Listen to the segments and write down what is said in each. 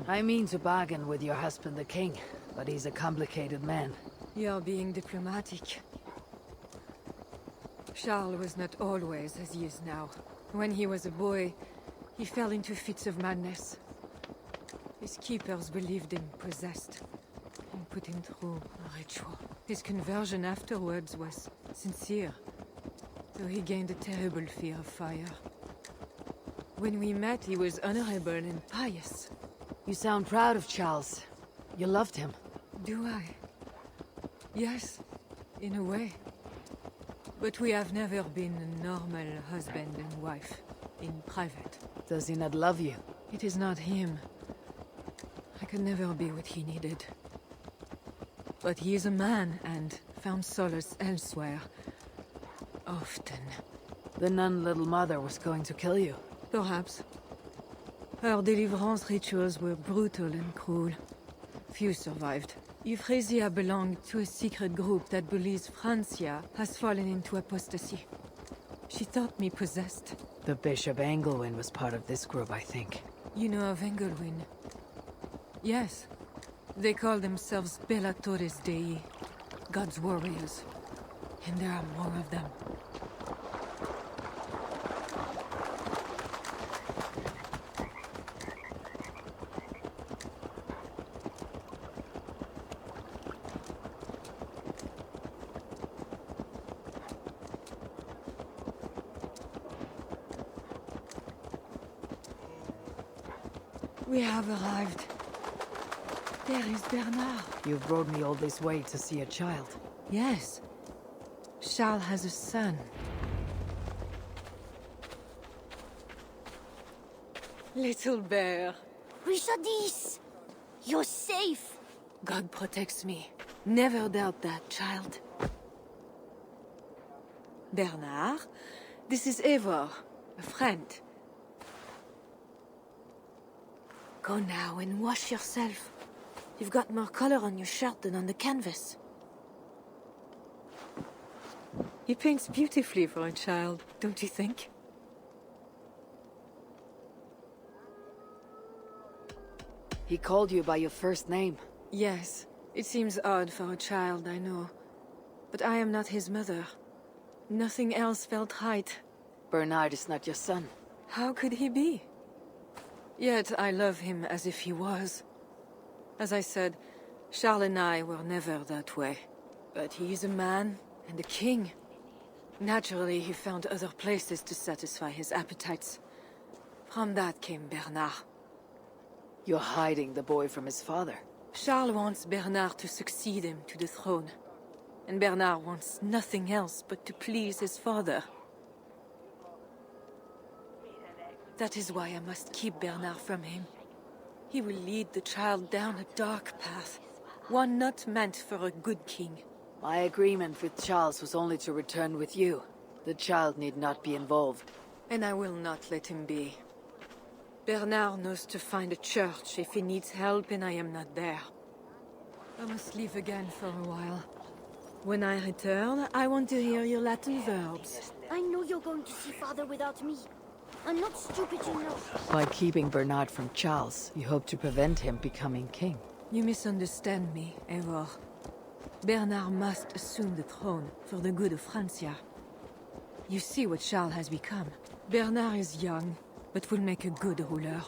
I mean to bargain with your husband the king, but he's a complicated man. You're being diplomatic. Charles was not always as he is now. When he was a boy, he fell into fits of madness. His keepers believed him possessed, and put him through a ritual. His conversion afterwards was sincere, though he gained a terrible fear of fire. When we met, he was honorable and pious. You sound proud of Charles. You loved him. Do I? Yes, in a way. But we have never been a normal husband and wife, in private. Does he not love you? It is not him. I could never be what he needed. But he is a man, and found solace elsewhere. Often. The nun Little Mother was going to kill you. Perhaps. Her deliverance rituals were brutal and cruel. Few survived. Euphrasia belonged to a secret group that believes Francia has fallen into apostasy. She thought me possessed. The Bishop Engelwin was part of this group, I think. You know of Engelwin? Yes. They call themselves Bellatores Dei, God's warriors. And there are more of them. We have arrived. There is Bernard. You've brought me all this way to see a child. Yes. Charles has a son. Little bear. Richardis! You're safe! God protects me. Never doubt that, child. Bernard, this is Eivor, a friend. Go now and wash yourself. You've got more color on your shirt than on the canvas. He paints beautifully for a child, don't you think? He called you by your first name. Yes. It seems odd for a child, I know. But I am not his mother. Nothing else felt right. Bernard is not your son. How could he be? Yet I love him as if he was. As I said, Charles and I were never that way. But he is a man and a king. Naturally, he found other places to satisfy his appetites. From that came Bernard. You're hiding the boy from his father. Charles wants Bernard to succeed him to the throne. And Bernard wants nothing else but to please his father. That is why I must keep Bernard from him. He will lead the child down a dark path, one not meant for a good king. My agreement with Charles was only to return with you. The child need not be involved. And I will not let him be. Bernard knows to find a church if he needs help and I am not there. I must leave again for a while. When I return, I want to hear your Latin verbs. I know you're going to see Father without me. I'm not stupid, you know. By keeping Bernard from Charles, you hope to prevent him becoming king. You misunderstand me, Eivor. Bernard must assume the throne for the good of Francia. You see what Charles has become. Bernard is young, but will make a good ruler.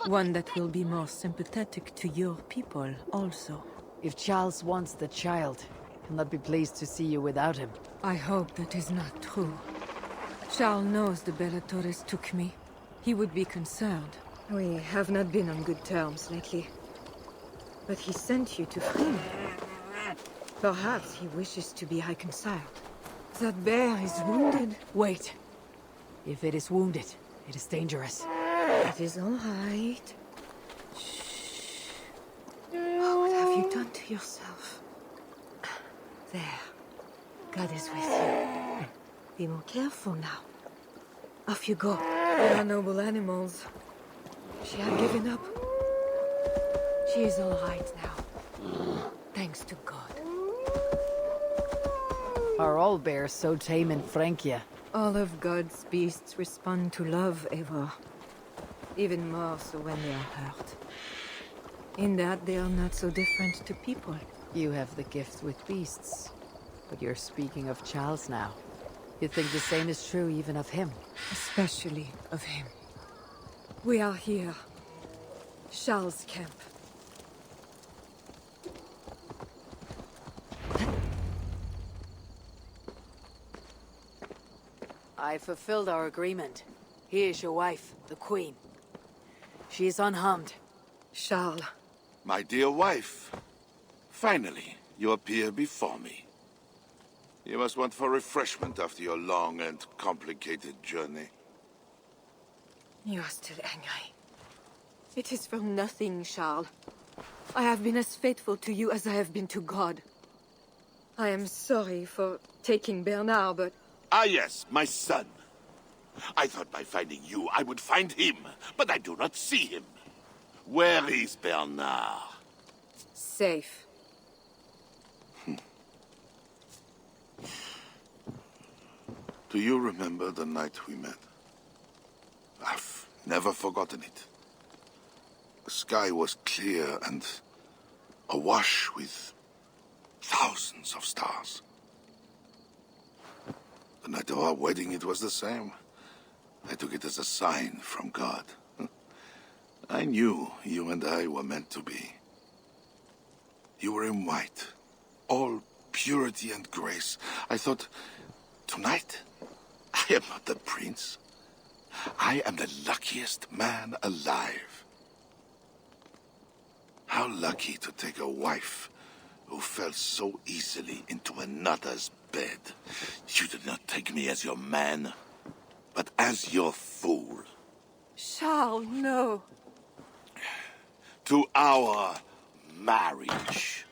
One that will be more sympathetic to your people, also. If Charles wants the child, he'll not be pleased to see you without him. I hope that is not true. Charles knows the Bellatores took me. He would be concerned. We have not been on good terms lately. But he sent you to free me. Perhaps he wishes to be reconciled. That bear is wounded. Wait. If it is wounded, it is dangerous. It is all right. Shh. Oh, what have you done to yourself? There. God is with you. Be more careful now. Off you go. They are noble animals. She had given up. She is all right now. Thanks to God. Are all bears so tame in Francia? All of God's beasts respond to love, Eivor. Even more so when they are hurt. In that they are not so different to people. You have the gift with beasts. But you're speaking of Charles now. You think the same is true even of him? Especially of him. We are here. Charles' camp. I fulfilled our agreement. Here is your wife, the Queen. She is unharmed. Charles. My dear wife, finally, you appear before me. You must want for refreshment after your long and complicated journey. You are still angry. It is for nothing, Charles. I have been as faithful to you as I have been to God. I am sorry for taking Bernard, but... Ah yes, my son. I thought by finding you, I would find him, but I do not see him. Where is Bernard? Safe. Do you remember the night we met? I've never forgotten it. The sky was clear and awash with thousands of stars. The night of our wedding, it was the same. I took it as a sign from God. I knew you and I were meant to be. You were in white, all purity and grace. I thought, tonight, I am not the prince. I am the luckiest man alive. How lucky to take a wife who fell so easily into another's bed. You did not take me as your man, but as your fool. Charles, no. To our marriage.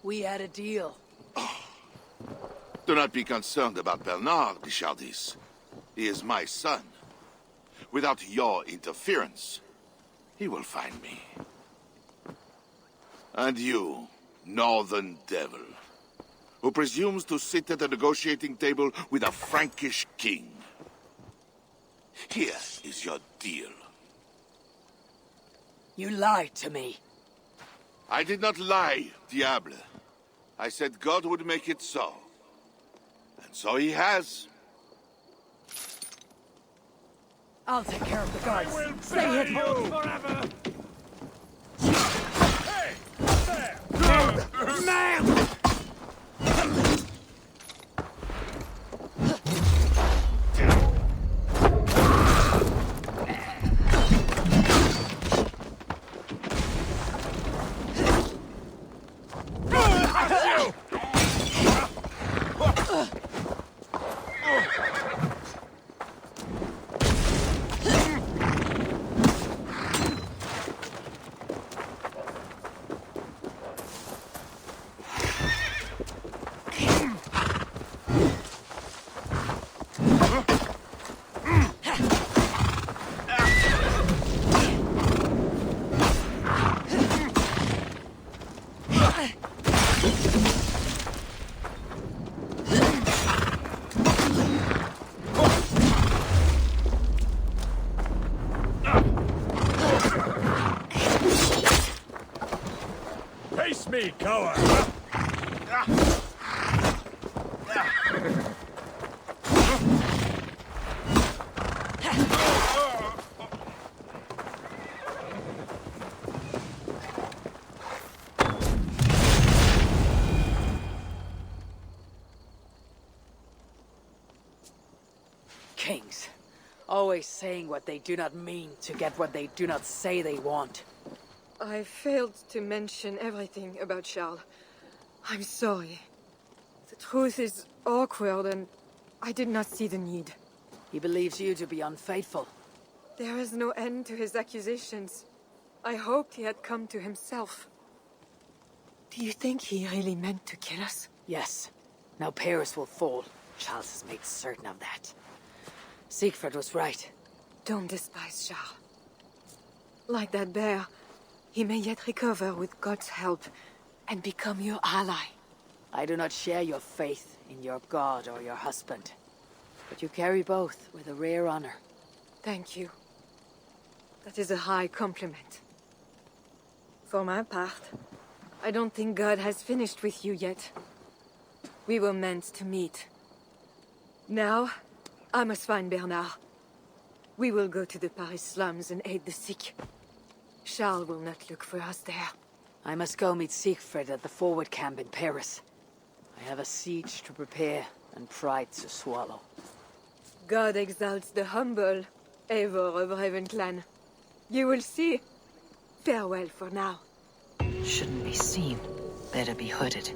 We had a deal. Do not be concerned about Bernard, Richardis. He is my son. Without your interference, he will find me. And you, northern devil, who presumes to sit at a negotiating table with a Frankish king. Here is your deal. You lied to me. I did not lie, Diable. I said God would make it so. And so he has. I'll take care of the guards. I will Stay bury hidden. you forever! Hey! There! Man! Face me, coward! Kings. Always saying what they do not mean to get what they do not say they want. I failed to mention everything about Charles. I'm sorry. The truth is awkward and I did not see the need. He believes you to be unfaithful. There is no end to his accusations. I hoped he had come to himself. Do you think he really meant to kill us? Yes. Now Paris will fall. Charles has made certain of that. Siegfried was right. Don't despise Charles. Like that bear, he may yet recover with God's help and become your ally. I do not share your faith in your god or your husband. But you carry both with a rare honor. Thank you. That is a high compliment. For my part, I don't think God has finished with you yet. We were meant to meet. Now, I must find Bernard. We will go to the Paris slums and aid the sick. Charles will not look for us there. I must go meet Siegfried at the forward camp in Paris. I have a siege to prepare and pride to swallow. God exalts the humble, Eivor of Ravenclan. You will see. Farewell for now. Shouldn't be seen. Better be hooded.